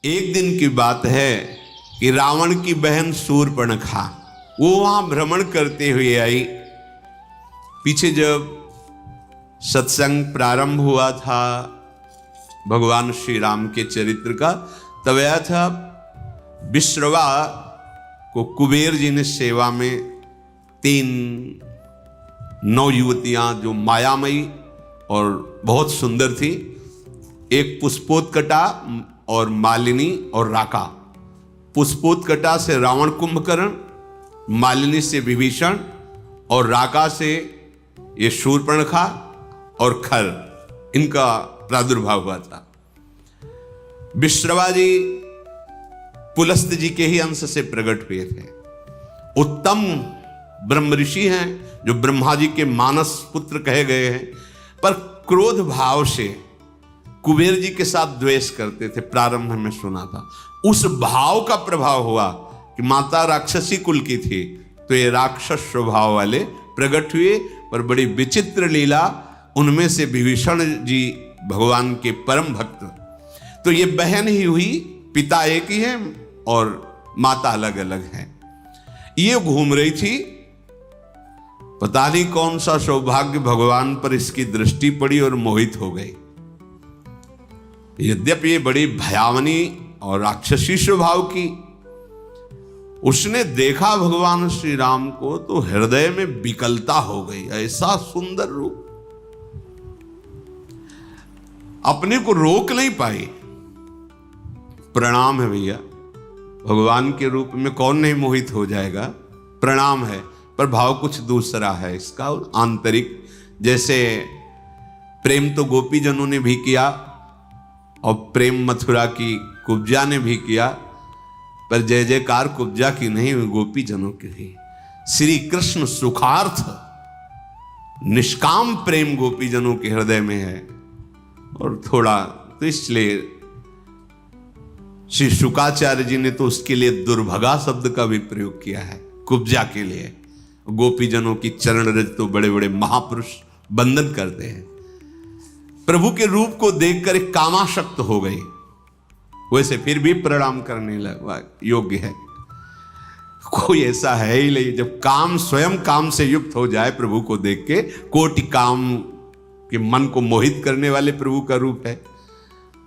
एक दिन की बात है कि रावण की बहन शूर्पणखा वो वहां भ्रमण करते हुए आई। पीछे जब सत्संग प्रारंभ हुआ था भगवान श्री राम के चरित्र का, तब आया था विश्रवा को कुबेर जी ने सेवा में 3 नवयुवतियां जो मायामयी और बहुत सुंदर थी, एक पुष्पोत्कटा और मालिनी और राका। पुष्पोत्कटा से रावण कुंभकर्ण, मालिनी से विभीषण और राका से ये शूर्पणखा और खर, इनका प्रादुर्भाव हुआ था। विश्रवा जी पुलस्त जी के ही अंश से प्रकट हुए थे। उत्तम ब्रह्म ऋषि हैं जो ब्रह्मा जी के मानस पुत्र कहे गए हैं, पर क्रोध भाव से कुबेर जी के साथ द्वेष करते थे। प्रारंभ में सुना था उस भाव का प्रभाव हुआ कि माता राक्षसी कुल की थी, तो ये राक्षस स्वभाव वाले प्रकट हुए। पर बड़ी विचित्र लीला, उनमें से विभीषण जी भगवान के परम भक्त, तो ये बहन ही हुई, पिता एक ही है और माता अलग अलग है। ये घूम रही थी, पता नहीं कौन सा सौभाग्य भगवान पर इसकी दृष्टि पड़ी और मोहित हो गई। यद्यपि ये बड़ी भयावनी और राक्षसी स्वभाव की, उसने देखा भगवान श्री राम को तो हृदय में विकलता हो गई। ऐसा सुंदर रूप, अपने को रोक नहीं पाई। प्रणाम है भैया, भगवान के रूप में कौन नहीं मोहित हो जाएगा, प्रणाम है। पर भाव कुछ दूसरा है इसका, आंतरिक। जैसे प्रेम तो गोपीजनों ने भी किया और प्रेम मथुरा की कुब्जा ने भी किया, पर जय जयकार कुब्जा की नहीं, गोपीजनों की ही। श्री कृष्ण सुखार्थ निष्काम प्रेम गोपीजनों के हृदय में है। और थोड़ा तो इसलिए श्री शुकाचार्य जी ने तो उसके लिए दुर्भगा शब्द का भी प्रयोग किया है कुब्जा के लिए। गोपीजनों की चरण रज तो बड़े बड़े महापुरुष बंधन करते हैं। प्रभु के रूप को देखकर एक कामाशक्त हो गई, वैसे फिर भी प्रणाम करने लगा योग्य है। कोई ऐसा है ही नहीं, जब काम स्वयं काम से युक्त हो जाए प्रभु को देख के, कोटि काम के मन को मोहित करने वाले प्रभु का रूप है।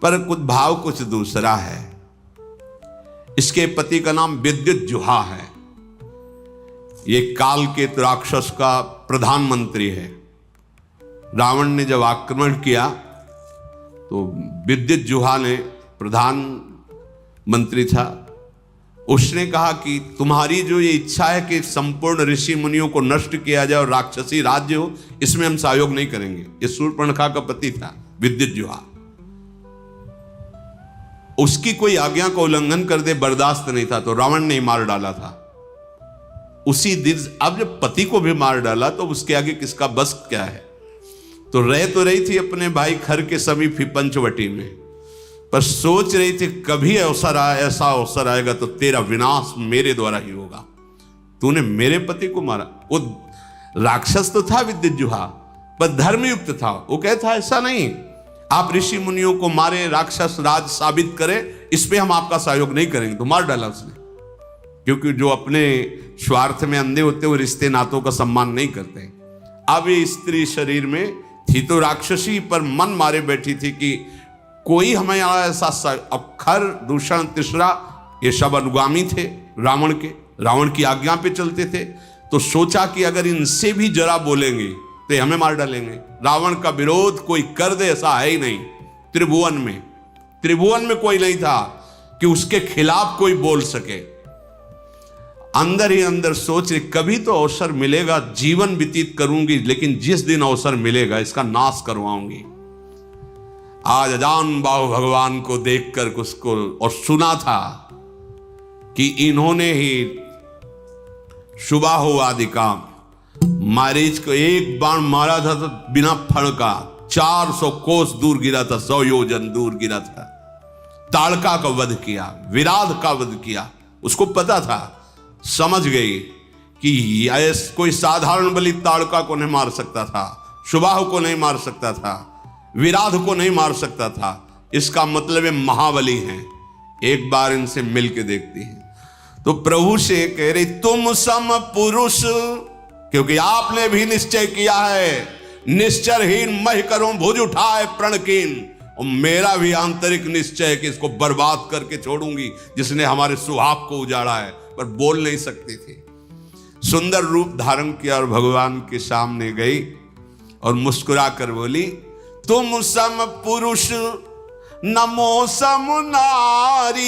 पर कुछ भाव कुछ दूसरा है। इसके पति का नाम विद्युज्जुहा है। ये काल के राक्षस का प्रधानमंत्री है। रावण ने जब आक्रमण किया तो विद्युज्जुहा ने, प्रधानमंत्री था, उसने कहा कि तुम्हारी जो ये इच्छा है कि संपूर्ण ऋषि मुनियों को नष्ट किया जाए और राक्षसी राज्य हो, इसमें हम सहयोग नहीं करेंगे। ये शूर्पणखा का पति था विद्युज्जुहा। उसकी कोई आज्ञा का उल्लंघन कर दे बर्दाश्त नहीं था, तो रावण ने मार डाला था उसी दिन। अब जब पति को भी मार डाला तो उसके आगे किसका बस क्या है। तो रही थी अपने भाई खर के समीप ही पंचवटी में, पर सोच रही थी कभी अवसर आए, ऐसा अवसर आएगा तो तेरा विनाश मेरे द्वारा ही होगा। तूने मेरे पति को मारा। वो राक्षस तो था विद्युज्जुहा, पर धर्मयुक्त था। वो कहता ऐसा नहीं, आप ऋषि मुनियों को मारे, राक्षस राज साबित करें, इस पे हम आपका सहयोग नहीं करेंगे। तो मार डाला उसने, क्योंकि जो अपने स्वार्थ में अंधे होते वो रिश्ते नातों का सम्मान नहीं करते। अब ये स्त्री शरीर में थी तो राक्षसी, पर मन मारे बैठी थी कि कोई हमें ऐसा। अक्षर दूषण तीसरा, ये सब अनुगामी थे रावण के, रावण की आज्ञा पे चलते थे। तो सोचा कि अगर इनसे भी जरा बोलेंगे तो हमें मार डालेंगे। रावण का विरोध कोई कर दे ऐसा है ही नहीं। त्रिभुवन में कोई नहीं था कि उसके खिलाफ कोई बोल सके। अंदर ही अंदर सोच रही कभी तो अवसर मिलेगा, जीवन व्यतीत करूंगी, लेकिन जिस दिन अवसर मिलेगा इसका नाश करवाऊंगी। आज अजान बाहु भगवान को देखकर उसको और सुना था कि इन्होंने ही शुभाहो आदि काम, मारीच को एक बाण मारा था तो बिना फण का 400 कोस दूर गिरा था, 100 योजन दूर गिरा था। ताड़का का वध किया, विराध का वध किया। उसको पता था, समझ गई कि कोई साधारण बलि ताड़का को नहीं मार सकता था, शुभाहो को नहीं मार सकता था, विराध को नहीं मार सकता था। इसका मतलब ये महाबली हैं, एक बार इनसे मिल के देखती है। तो प्रभु से कह रही, तुम सम पुरुष, क्योंकि आपने भी निश्चय किया है, निश्चरहीन मह करूं भुज उठाए प्रणकीन, और मेरा भी आंतरिक निश्चय है कि इसको बर्बाद करके छोड़ूंगी, जिसने हमारे सुहाग को उजाड़ा है। पर बोल नहीं सकती थी। सुंदर रूप धारण किया और भगवान के सामने गई और मुस्कुरा कर बोली, तुम सम पुरुष नमो सम नारी,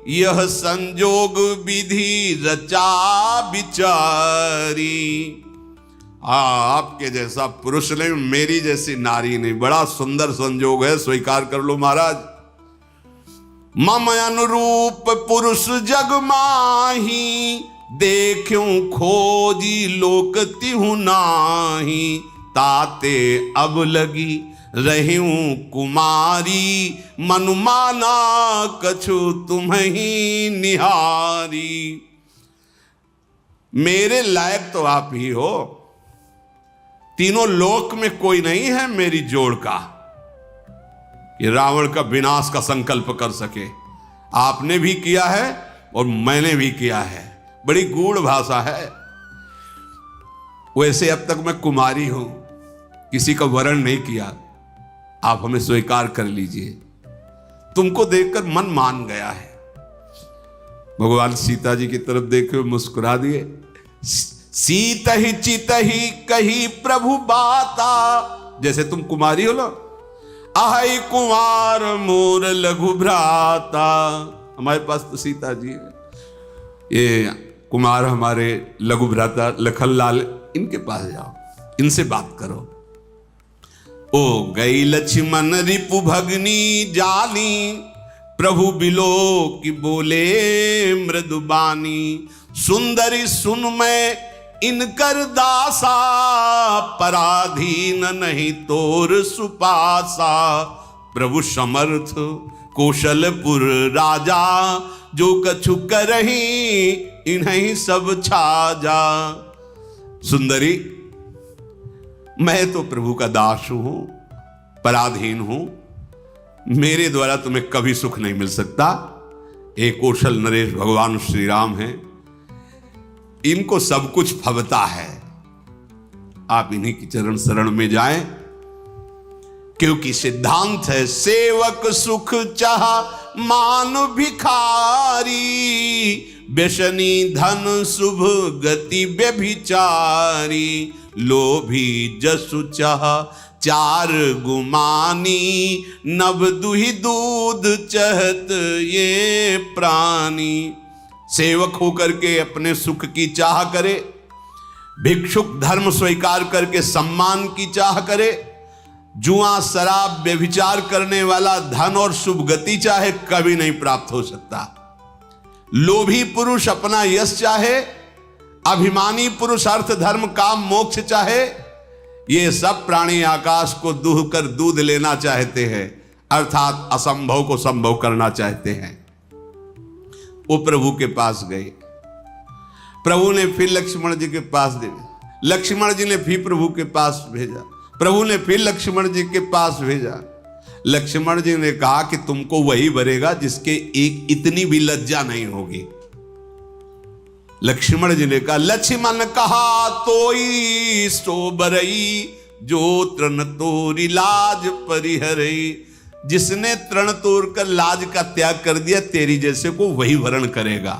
यह संजोग विधि रचा बिचारी। आपके जैसा पुरुष नहीं, मेरी जैसी नारी नहीं, बड़ा सुंदर संजोग है, स्वीकार कर लो महाराज। मम अनुरूप पुरुष जग माही, देखूं खोजी लोक तिहु नाही, ताते अब लगी रहूं कुमारी, मनुमाना कछु तुम्हीं निहारी। मेरे लायक तो आप ही हो, तीनों लोक में कोई नहीं है मेरी जोड़ का कि रावण का विनाश का संकल्प कर सके। आपने भी किया है और मैंने भी किया है, बड़ी गूढ़ भाषा है। वैसे अब तक मैं कुमारी हूं, किसी का वरण नहीं किया, आप हमें स्वीकार कर लीजिए। तुमको देखकर मन मान गया है। भगवान सीता जी की तरफ देखे मुस्कुरा दिए। सीत ही चित ही कही प्रभु बाता, जैसे तुम कुमारी हो ना, आहै कुमार मोर लघु भ्राता। हमारे पास तो सीता जी है, ये कुमार हमारे लघु भ्राता लखनलाल, इनके पास जाओ, इनसे बात करो। ओ गई लक्ष्मण रिपु भगनी जानी, प्रभु बिलो की बोले मृदुबानी, सुंदरी सुन मैं इनकर दासा, पराधीन नहीं तोर सुपासा। प्रभु समर्थ कौशलपुर राजा, जो कछु करही इन्हीं सब छाजा। सुंदरी, मैं तो प्रभु का दास हूं, पराधीन हूं, मेरे द्वारा तुम्हें कभी सुख नहीं मिल सकता। एक कौशल नरेश भगवान श्री राम हैं, इनको सब कुछ फबता है। आप इन्हीं की चरण शरण में जाएं, क्योंकि सिद्धांत है सेवक सुख चाह मान भिखारी, व्यसनी धन शुभ गति व्यभिचारी, लोभी जसु चाह चार गुमानी, नभ दुहि दूध चहत ये प्राणी। सेवक होकर के अपने सुख की चाह करे, भिक्षुक धर्म स्वीकार करके सम्मान की चाह करे, जुआ शराब व्यभिचार करने वाला धन और शुभ गति चाहे, कभी नहीं प्राप्त हो सकता। लोभी पुरुष अपना यश चाहे, अभिमानी पुरुष अर्थ धर्म काम मोक्ष चाहे, ये सब प्राणी आकाश को दूह कर दूध लेना चाहते हैं, अर्थात असंभव को संभव करना चाहते हैं। वो प्रभु के पास गए, प्रभु ने फिर लक्ष्मण जी के पास भेजा, लक्ष्मण जी ने फिर प्रभु के पास भेजा, प्रभु ने फिर लक्ष्मण जी के पास भेजा। लक्ष्मण जी ने कहा कि तुमको वही भरेगा जिसके एक इतनी भी लज्जा नहीं होगी। लक्ष्मण जी ने कहा, लक्ष्मण कहा तोई सो बरई, जो तृण तोरी लाज परिहरई। जिसने तृण तोड़ कर लाज का त्याग कर दिया, तेरी जैसे को वही वरण करेगा।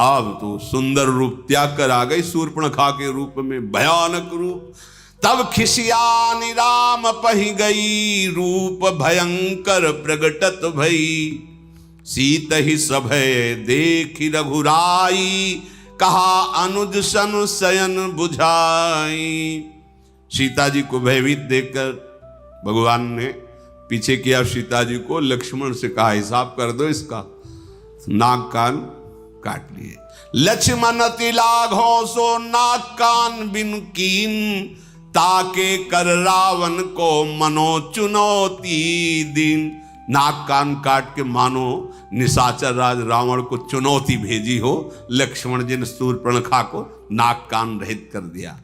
अब तो सुंदर रूप त्याग कर आ गई शूर्पणखा के रूप में, भयानक रूप। तब खिसियानी राम पही गई, रूप भयंकर प्रगटत भई। सीत ही सभय देखी रघुराई, कहा अनुज सन शयन बुझाई। सीता जी को भयभीत देखकर भगवान ने पीछे किया सीता जी को, लक्ष्मण से कहा हिसाब कर दो इसका। नाक कान काट लिए। लक्ष्मण तिलाघो सो नाक कान बिन कीन, ताके कर रावण को मनो चुनौती दिन। नाक कान काट के मानो निशाचर राज रावण को चुनौती भेजी हो। लक्ष्मण जी ने शूर्पणखा को नाक कान रहित कर दिया।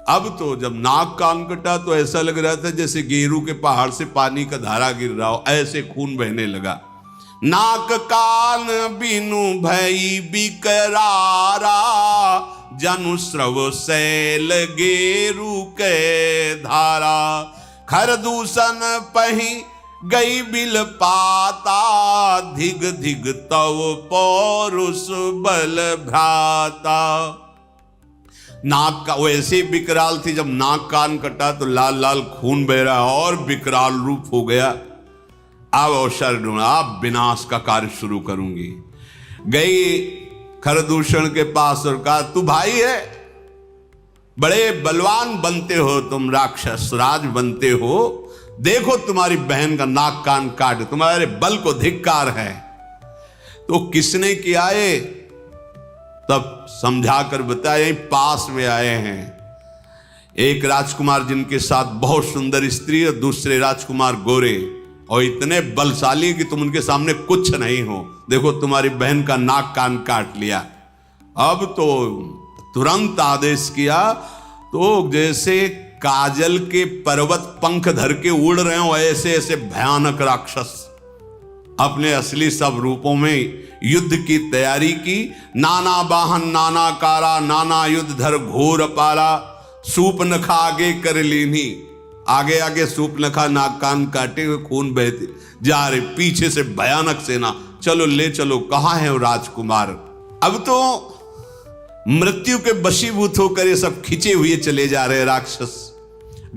अब तो जब नाक कान कटा तो ऐसा लग रहा था जैसे गेरू के पहाड़ से पानी का धारा गिर रहा हो, ऐसे खून बहने लगा। नाक कान बिनु भई बिकरारा, जनु स्रव शैल गेरु के धारा। खर दूषण पही गई बिल पाता, धिग धिग तव पौरुष बल भ्राता। नाक का वैसे विकराल थी, जब नाक कान कटा तो लाल लाल खून बह रहा और विकराल रूप हो गया। अब अवसर ढूंढा, अब विनाश का कार्य शुरू करूंगी। गई खरदूषण के पास और कहा, तू भाई है, बड़े बलवान बनते हो तुम, राक्षस राज बनते हो, देखो तुम्हारी बहन का नाक कान काट, तुम्हारे बल को धिक्कार है। तो किसने किया है? तब समझाकर बताया, पास में आए हैं एक राजकुमार जिनके साथ बहुत सुंदर स्त्री और दूसरे राजकुमार गोरे और इतने बलशाली कि तुम उनके सामने कुछ नहीं हो। देखो तुम्हारी बहन का नाक कान काट लिया। अब तो तुरंत आदेश किया, तो जैसे काजल के पर्वत पंख धर के उड़ रहे हो ऐसे ऐसे भयानक राक्षस अपने असली सब रूपों में युद्ध की तैयारी की। नाना वाहन नाना कारा, नाना युद्ध धर घोर पारा, सूपनखा आगे कर लीनी। आगे आगे सूपनखा नाक कान काटे हुए खून बहते जा रहे, पीछे से भयानक सेना, चलो ले चलो, कहाँ है वो राजकुमार। अब तो मृत्यु के वशीभूत होकर ये सब खिंचे हुए चले जा रहे राक्षस,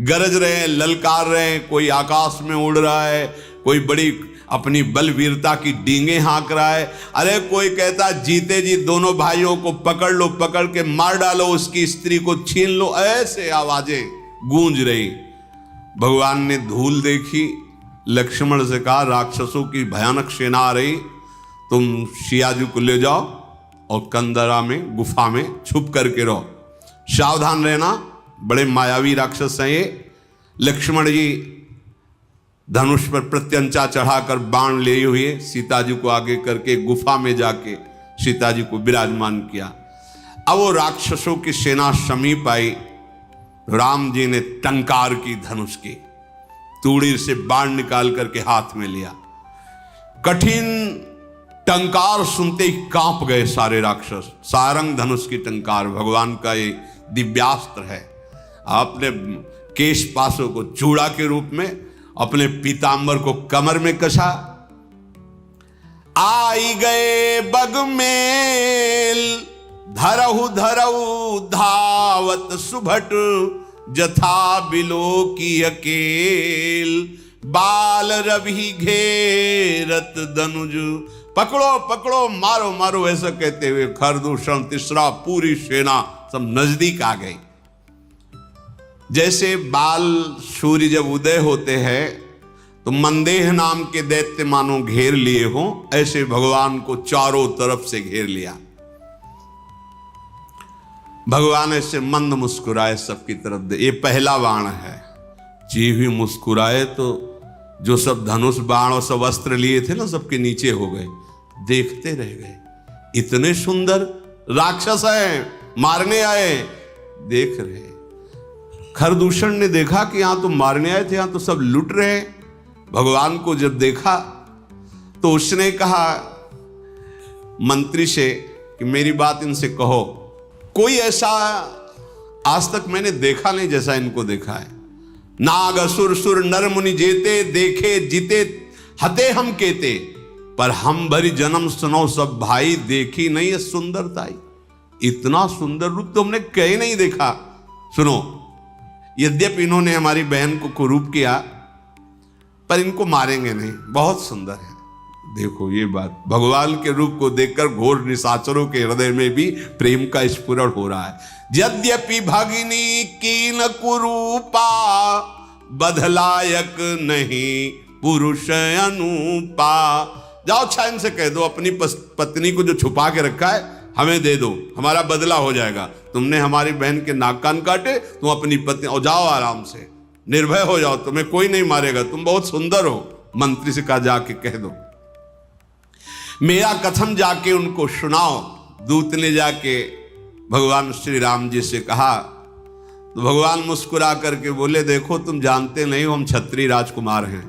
गरज रहे हैं, ललकार रहे हैं, कोई आकाश में उड़ रहा है, कोई बड़ी अपनी बलवीरता की डींगे हाँक रहा है। अरे कोई कहता जीते जी दोनों भाइयों को पकड़ लो, पकड़ के मार डालो, उसकी स्त्री को छीन लो, ऐसे आवाजें गूंज रही। भगवान ने धूल देखी, लक्ष्मण से कहा, राक्षसों की भयानक सेना आ रही, तुम सियाजी को ले जाओ और कंदरा में गुफा में छुप करके रहो, सावधान रहना, बड़े मायावी राक्षस हैं ये। लक्ष्मण जी धनुष पर प्रत्यंचा चढ़ाकर बाण लिए हुए सीता जी को आगे करके गुफा में जाके सीता जी को विराजमान किया। अब वो राक्षसों की सेना समीप आई, राम जी ने टंकार की धनुष की, तूड़ी से बाण निकाल करके हाथ में लिया। कठिन टंकार सुनते ही कांप गए सारे राक्षस। सारंग धनुष की टंकार भगवान का ये दिव्यास्त्र है। आपने केश पासों को चूड़ा के रूप में, अपने पीतांबर को कमर में कसा। आई गए बगमेल, धरहु धरहु धावत सुभट, जथा बिलो की अकेल, बाल रवि घेरत दनुज। पकड़ो पकड़ो, मारो मारो, ऐसा कहते हुए खरदूषण तीसरा पूरी सेना सब नजदीक आ गई। जैसे बाल सूर्य जब उदय होते हैं तो मंदेह नाम के दैत्य मानो घेर लिए हों, ऐसे भगवान को चारों तरफ से घेर लिया। भगवान ऐसे मंद मुस्कुराए सबकी तरफ दे। ये पहला बाण है। जी भी मुस्कुराए तो जो सब धनुष बाण और सब अस्त्र लिए थे ना, सबके नीचे हो गए, देखते रह गए। इतने सुंदर राक्षस हैं, मारने आए, देख रहे। खरदूषण ने देखा कि यहां तो मारने आए थे, यहां तो सब लुट रहे हैं। भगवान को जब देखा तो उसने कहा मंत्री से कि मेरी बात इनसे कहो, कोई ऐसा आज तक मैंने देखा नहीं जैसा इनको देखा है। नाग असुर सुर नर मुनि जेते, देखे जीते हते हम केते, पर हम भरी जन्म सुनो सब भाई, देखी नहीं है सुंदरता। इतना सुंदर रूप तो हमने कहीं नहीं देखा। सुनो, यद्यपि इन्होंने हमारी बहन को कुरूप किया, पर इनको मारेंगे नहीं, बहुत सुंदर है। देखो ये बात, भगवान के रूप को देखकर घोर निशाचरों के हृदय में भी प्रेम का स्फुरण हो रहा है। यद्यपि भगिनी कीन कुरूपा, बधलायक नहीं पुरुष अनुपा। जाओ छाइन से कह दो अपनी पत्नी को जो छुपा के रखा है हमें दे दो, हमारा बदला हो जाएगा। तुमने हमारी बहन के नाक कान काटे, तुम अपनी पत्नी, और जाओ आराम से, निर्भय हो जाओ, तुम्हें कोई नहीं मारेगा, तुम बहुत सुंदर हो। मंत्री से कहा जाके कह दो, मेरा कथन जाके उनको सुनाओ। दूत ने जाके भगवान श्री राम जी से कहा तो भगवान मुस्कुरा करके बोले, देखो तुम जानते नहीं हो हम क्षत्रिय राजकुमार हैं,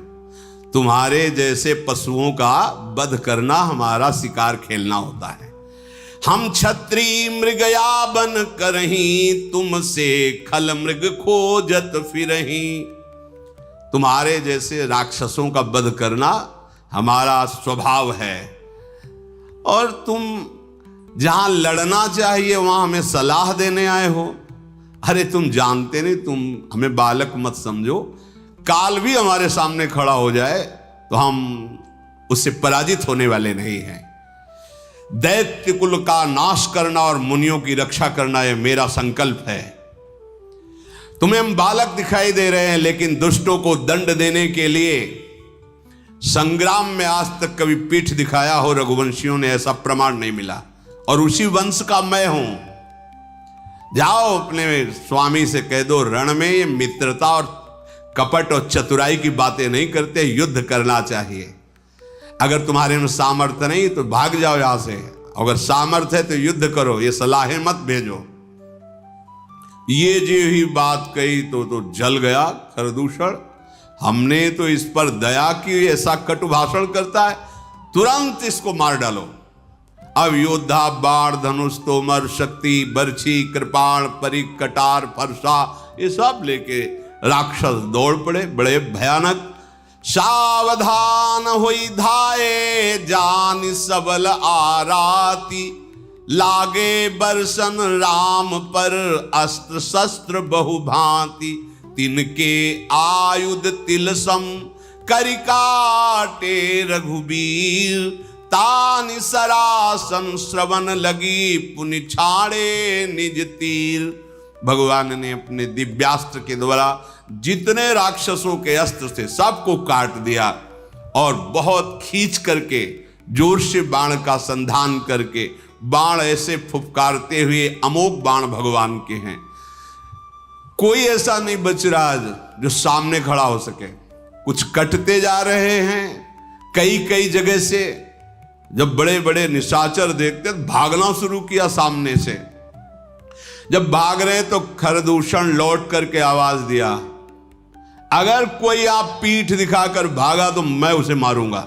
तुम्हारे जैसे पशुओं का वध करना हमारा शिकार खेलना होता है। हम क्षत्रिय मृगया बन करहीं, तुमसे खल मृग खोजत फिरहीं। तुम्हारे जैसे राक्षसों का वध करना हमारा स्वभाव है, और तुम जहां लड़ना चाहिए वहां हमें सलाह देने आए हो। अरे तुम जानते नहीं, तुम हमें बालक मत समझो। काल भी हमारे सामने खड़ा हो जाए तो हम उससे पराजित होने वाले नहीं हैं। दैत्य कुल का नाश करना और मुनियों की रक्षा करना यह मेरा संकल्प है। तुम्हें हम बालक दिखाई दे रहे हैं, लेकिन दुष्टों को दंड देने के लिए संग्राम में आज तक कभी पीठ दिखाया हो रघुवंशियों ने, ऐसा प्रमाण नहीं मिला। और उसी वंश का मैं हूं। जाओ अपने स्वामी से कह दो, रण में ये मित्रता और कपट और चतुराई की बातें नहीं करते, युद्ध करना चाहिए। अगर तुम्हारे में सामर्थ्य नहीं तो भाग जाओ यहां से, अगर सामर्थ्य है तो युद्ध करो, ये सलाहें मत भेजो। ये जो ही बात कही तो जल गया खरदूषण। हमने तो इस पर दया की, ऐसा कटु भाषण करता है, तुरंत इसको मार डालो। अब योद्धा बाण धनुष तोमर शक्ति बर्छी कृपाण परिक कटार फरसा ये सब लेके राक्षस दौड़ पड़े, बड़े भयानक। सावधान होई धाये जान सबल आराती, लागे बरसन राम पर अस्त्र शस्त्र बहुभांति। तिनके आयुध तिलसम करिकाटे रघुबीर, तानि सरासन श्रवण लगी पुनि छाड़े निज तीर। भगवान ने अपने दिव्यास्त्र के द्वारा जितने राक्षसों के अस्त्र थे सबको काट दिया, और बहुत खींच करके जोर से बाण का संधान करके, बाण ऐसे फुफकारते हुए अमोघ बाण भगवान के हैं। कोई ऐसा नहीं बच रहा जो सामने खड़ा हो सके। कुछ कटते जा रहे हैं कई कई जगह से। जब बड़े बड़े निशाचर देखते भागना शुरू किया सामने से। जब भाग रहे तो खरदूषण लौट करके आवाज दिया, अगर कोई आप पीठ दिखाकर भागा तो मैं उसे मारूंगा।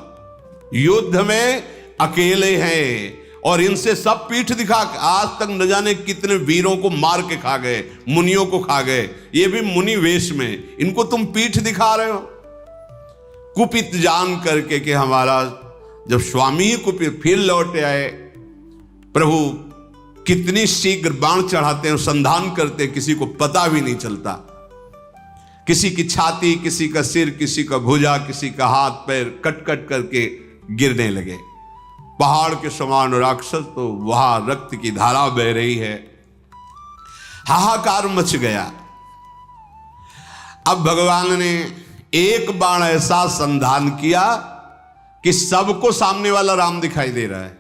युद्ध में अकेले हैं और इनसे सब पीठ दिखा, आज तक न जाने कितने वीरों को मार के खा गए, मुनियों को खा गए, ये भी मुनि वेश में। इनको तुम पीठ दिखा रहे हो। कुपित जान करके कि हमारा जब स्वामी ही कुपित, फिर लौट आए। प्रभु कितनी शीघ्र बाण चढ़ाते हैं, संधान करते हैं, किसी को पता भी नहीं चलता। किसी की छाती, किसी का सिर, किसी का भुजा, किसी का हाथ पैर कट कट करके गिरने लगे। पहाड़ के समान राक्षस, तो वहां रक्त की धारा बह रही है। हाहाकार मच गया। अब भगवान ने एक बाण ऐसा संधान किया कि सबको सामने वाला राम दिखाई दे रहा है।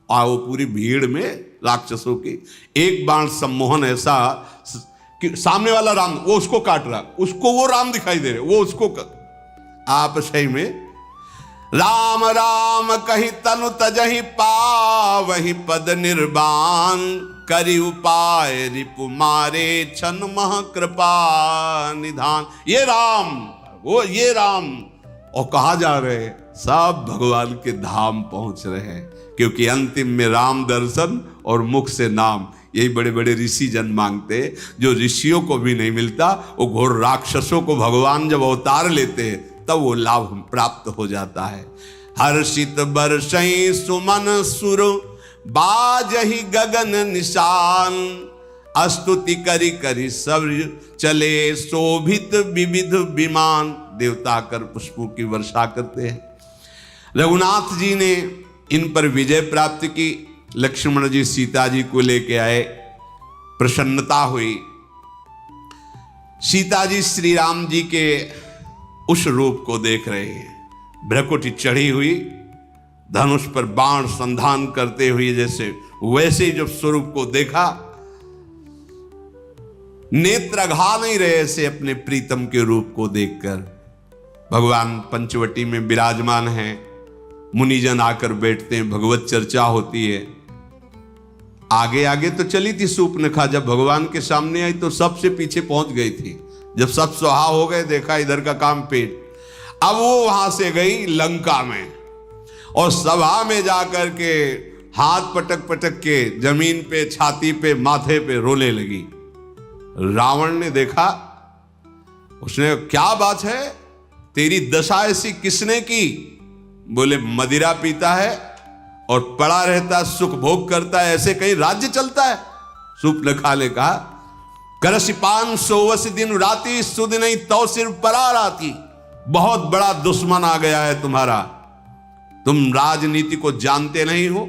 और वो पूरी भीड़ में राक्षसों की एक बाण सम्मोहन ऐसा कि सामने वाला राम, वो उसको काट रहा, उसको वो राम दिखाई दे रहे, वो उसको आप सही में राम राम कही तनु तजहि पावहि पद निर्वाण, करि उपाय रिपु मारे छन मह कृपा निधान। ये राम, वो ये राम, और कहा जा रहे हैं सब भगवान के धाम पहुंच रहे हैं, क्योंकि अंतिम में राम दर्शन और मुख से नाम, यही बड़े बड़े ऋषि जन मांगते, जो ऋषियों को भी नहीं मिलता। वो घोर राक्षसों को भगवान जब अवतार लेते हैं तब वो लाभ प्राप्त हो जाता है। हर्षित बरसई सुमन सुर, बाजहि गगन निशान, स्तुति करि करि सब चले शोभित विविध विमान। देवता कर पुष्पों की वर्षा करते हैं। रघुनाथ जी ने इन पर विजय प्राप्त की। लक्ष्मण जी सीता जी को लेके आए, प्रसन्नता हुई। सीता जी श्री राम जी के उस रूप को देख रहे हैं, भ्रकुटी चढ़ी हुई, धनुष पर बाण संधान करते हुए, जैसे वैसे ही जब स्वरूप को देखा, नेत्र अघा नहीं रहे ऐसे अपने प्रीतम के रूप को देखकर। भगवान पंचवटी में विराजमान हैं, मुनिजन आकर बैठते हैं, भगवत चर्चा होती है। आगे आगे तो चली थी सूर्पनखा, जब भगवान के सामने आई तो सबसे पीछे पहुंच गई थी। जब सब सुहा हो गए, देखा इधर का काम पेट। अब वो वहां से गई लंका में और सभा में जाकर के हाथ पटक पटक के जमीन पे, छाती पे, माथे पे रोने लगी। रावण ने देखा, उसने क्या बात है, तेरी दशा ऐसी किसने की? बोले मदिरा पीता है और पड़ा रहता, सुख भोग करता है, ऐसे कहीं राज्य चलता है? सूर्पनखा ने कहा, करसिपान सोवस दिन राती, सुध नहीं तो सिर्फ परा राती। बहुत बड़ा दुश्मन आ गया है तुम्हारा, तुम राजनीति को जानते नहीं हो,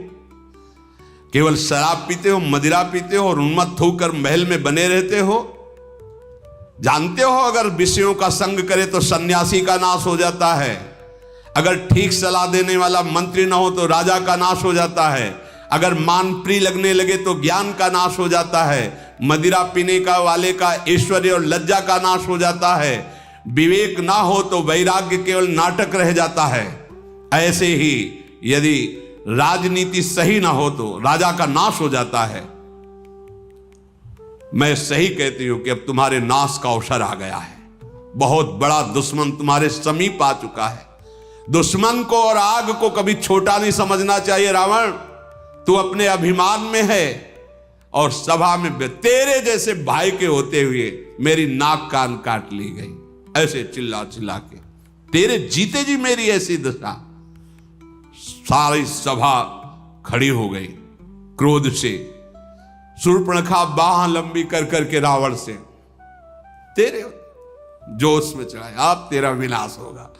केवल शराब पीते हो, मदिरा पीते हो और उन्मत्त होकर महल में बने रहते हो। जानते हो अगर विषयों का संग करे तो सन्यासी का नाश हो जाता है, अगर ठीक सलाह देने वाला मंत्री ना हो तो राजा का नाश हो जाता है, अगर मान प्रिय लगने लगे तो ज्ञान का नाश हो जाता है, मदिरा पीने का वाले का ऐश्वर्य और लज्जा का नाश हो जाता है, विवेक ना हो तो वैराग्य केवल नाटक रह जाता है। ऐसे ही यदि राजनीति सही ना हो तो राजा का नाश हो जाता है। मैं सही कहती हूं कि अब तुम्हारे नाश का अवसर आ गया है, बहुत बड़ा दुश्मन तुम्हारे समीप आ चुका है। दुश्मन को और आग को कभी छोटा नहीं समझना चाहिए। रावण, तू अपने अभिमान में है और सभा में तेरे जैसे भाई के होते हुए मेरी नाक कान काट ली गई, ऐसे चिल्ला चिल्ला के, तेरे जीते जी मेरी ऐसी दशा। सारी सभा खड़ी हो गई क्रोध से। शूर्पणखा बाह लंबी कर करके रावण से, तेरे जोश में चढ़ाए, अब तेरा विनाश होगा।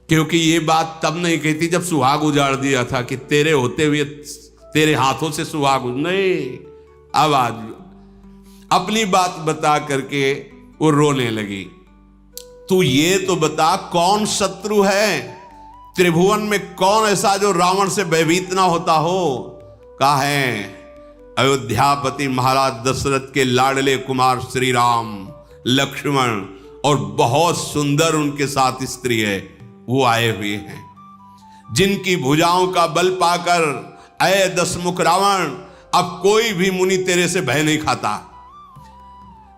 क्योंकि ये बात तब नहीं कहती जब सुहाग उजाड़ दिया था कि तेरे होते हुए तेरे हाथों से सुहाग नहीं। अब आज अपनी बात बता करके वो रोने लगी। तू ये तो बता कौन शत्रु है त्रिभुवन में, कौन ऐसा जो रावण से भयभीत ना होता हो? कहा है अयोध्यापति महाराज दशरथ के लाडले कुमार श्री राम, लक्ष्मण और बहुत सुंदर उनके साथ स्त्री है, वो आए हुए हैं, जिनकी भुजाओं का बल पाकर अय दशमुख रावण अब कोई भी मुनि तेरे से भय नहीं खाता।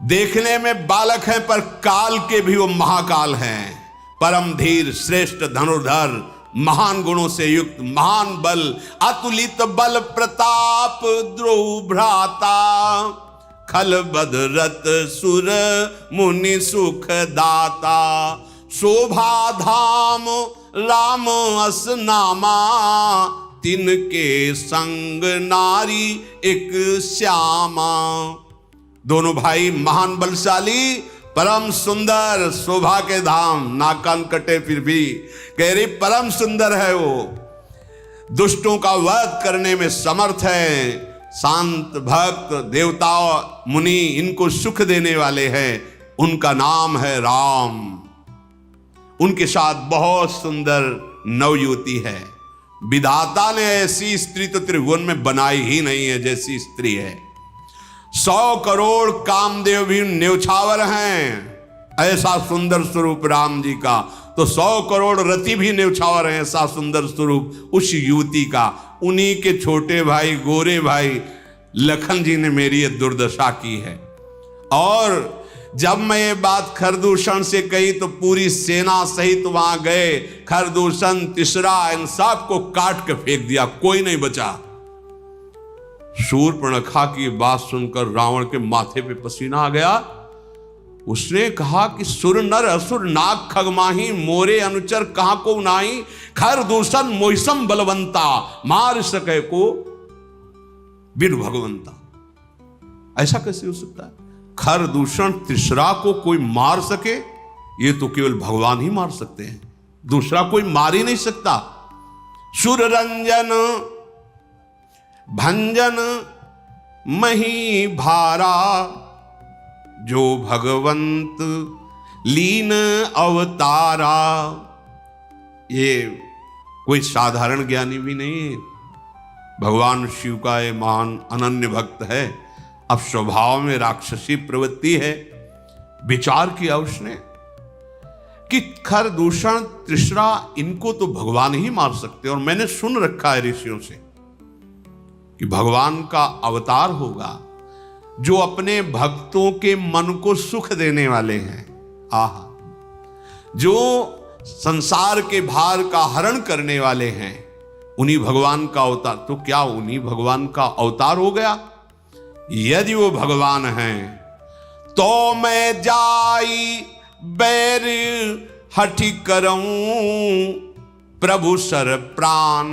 देखने में बालक हैं पर काल के भी वो महाकाल हैं, परम धीर, श्रेष्ठ धनुर्धर, महान गुणों से युक्त, महान बल, अतुलित बल प्रताप, द्रोह भ्राता, खल बदरत सुर मुनि सुख दाता, शोभा धाम राम अस नामा, तिनके संग नारी एक श्यामा। दोनों भाई महान बलशाली, परम सुंदर, शोभा के धाम, नाक कान कटे फिर भी कह रही परम सुंदर है वो, दुष्टों का वध करने में समर्थ है, शांत भक्त, देवता मुनि इनको सुख देने वाले हैं, उनका नाम है राम। उनके साथ बहुत सुंदर नवयुवती है। विधाता ने ऐसी स्त्री तो त्रिभुवन में बनाई ही नहीं है जैसी स्त्री है। 100 करोड़ कामदेव भी न्यौछावर हैं ऐसा सुंदर स्वरूप राम जी का, तो 100 करोड़ रति भी न्यौछावर हैं ऐसा सुंदर स्वरूप उस युवती का। उन्हीं के छोटे भाई, गोरे भाई लखन जी ने मेरी ये दुर्दशा की है। और जब मैं ये बात खरदूषण से कही तो पूरी सेना सहित वहां गए, खरदूषण, तिसरा, इन सब को काट के फेंक दिया, कोई नहीं बचा। शूर्पणखा की बात सुनकर रावण के माथे पे पसीना आ गया। उसने कहा कि सुर नर असुर नाग खगमाही, मोरे अनुचर कहां को नाही, खरदूषण मोहिसम बलवंता, मार सके को बिन भगवंता। ऐसा कैसे हो सकता है? खरदूषण तिसरा को कोई मार सके, ये तो केवल भगवान ही मार सकते हैं, दूसरा कोई मार ही नहीं सकता। सुर रंजन भंजन मही भारा, जो भगवंत लीन अवतारा। ये कोई साधारण ज्ञानी भी नहीं है, भगवान शिव का ये महान अनन्य भक्त है। अब स्वभाव में राक्षसी प्रवृत्ति है। विचार किया उसने कि खरदूषण, तिसरा, इनको तो भगवान ही मार सकते हैं। और मैंने सुन रखा है ऋषियों से कि भगवान का अवतार होगा जो अपने भक्तों के मन को सुख देने वाले हैं। आहा, जो संसार के भार का हरण करने वाले हैं, उन्हीं भगवान का अवतार। तो क्या उन्हीं भगवान का अवतार हो गया? यदि वो भगवान हैं तो मैं जाई बैर हठी करऊं प्रभु सर प्राण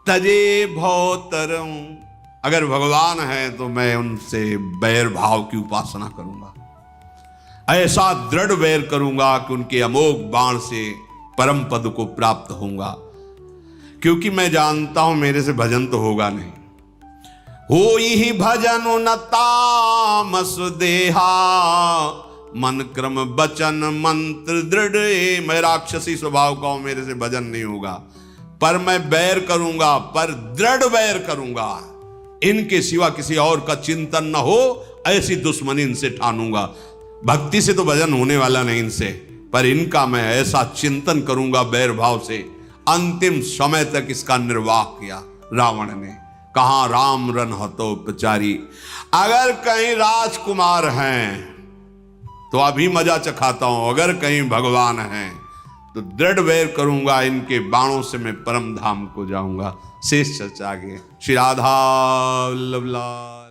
तजे भौतरऊं। अगर भगवान है तो मैं उनसे बैर भाव की उपासना करूंगा, ऐसा दृढ़ बैर करूंगा कि उनके अमोघ बाण से परम पद को प्राप्त होऊंगा, क्योंकि मैं जानता हूं मेरे से भजन तो होगा नहीं। हो ही भजन न तामस देहा मन क्रम बचन मंत्र दृढ़। मैं राक्षसी स्वभाव का हूं, मेरे से भजन नहीं होगा, पर मैं बैर करूंगा, पर दृढ़ बैर करूंगा। इनके सिवा किसी और का चिंतन न हो, ऐसी दुश्मनी इनसे ठानूंगा। भक्ति से तो भजन होने वाला नहीं इनसे, पर इनका मैं ऐसा चिंतन करूंगा बैर भाव से। अंतिम समय तक इसका निर्वाह किया रावण ने। कहां राम रन हतोपचारी। अगर कहीं राजकुमार हैं तो अभी मजा चखाता हूं, अगर कहीं भगवान हैं तो दृढ़ वैर करूंगा, इनके बाणों से मैं परम धाम को जाऊंगा। शेष चर्चा आगे। श्री राधा वल्लभ लाल।